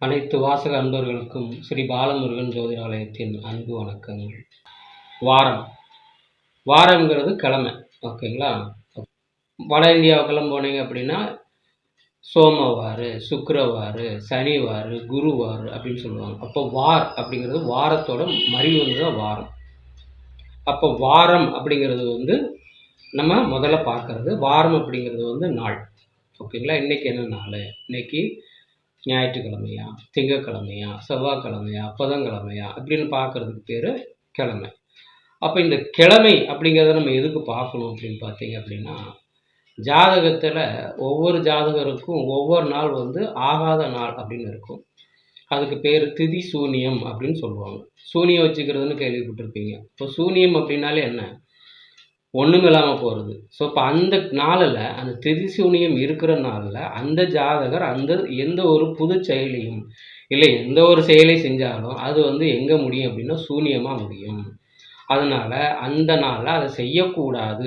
அனைத்து வாசக அன்பர்களுக்கும் ஸ்ரீ பாலமுருகன் ஜோதிடாலயத்தின் அன்பு வணக்கங்கள். வாரம் வாரங்கிறது கிழமை. ஓகேங்களா? வட இந்தியாவுக்கெல்லாம் போனீங்க அப்படின்னா சோமவார், சுக்கிரவார், சனிவார், குருவார் அப்படின்னு சொல்லுவாங்க. அப்போ வார் அப்படிங்கிறது வாரத்தோட மறி வந்து தான் வாரம். அப்போ வாரம் அப்படிங்கிறது வந்து நம்ம முதல்ல பார்க்கறது. வாரம் அப்படிங்கிறது வந்து நாள். ஓகேங்களா? இன்றைக்கி என்ன நாள்? இன்னைக்கு ஞாயிற்றுக்கிழமையா, திங்கக்கிழமையா, செவ்வாய்க்கிழமையா, புதன்கிழமையா அப்படின்னு பார்க்குறதுக்கு பேர் கிழமை. அப்போ இந்த கிழமை அப்படிங்கிறத நம்ம எதுக்கு பார்க்கணும் அப்படின்னு பார்த்தீங்க அப்படின்னா, ஜாதகத்தில் ஒவ்வொரு ஜாதகருக்கும் ஒவ்வொரு நாள் வந்து ஆகாத நாள் அப்படின்னு இருக்கும். அதுக்கு பேர் திதி சூனியம் அப்படின்னு சொல்லுவாங்க. சூனியம் வச்சுக்கிறதுன்னு கேள்விப்பட்டிருப்பீங்க. இப்போ சூனியம் அப்படின்னாலே என்ன? ஒன்றும் இல்லாமல் போகிறது. ஸோ இப்போ அந்த நாளில், அந்த திதி சூனியம் இருக்கிற நாளில் அந்த ஜாதகர் எந்த ஒரு புது செயலையும் இல்லை எந்த ஒரு செயலை செஞ்சாலும் அது வந்து எங்கே முடியும் அப்படின்னா சூனியமாக முடியும். அதனால் அந்த நாளில் அதை செய்யக்கூடாது.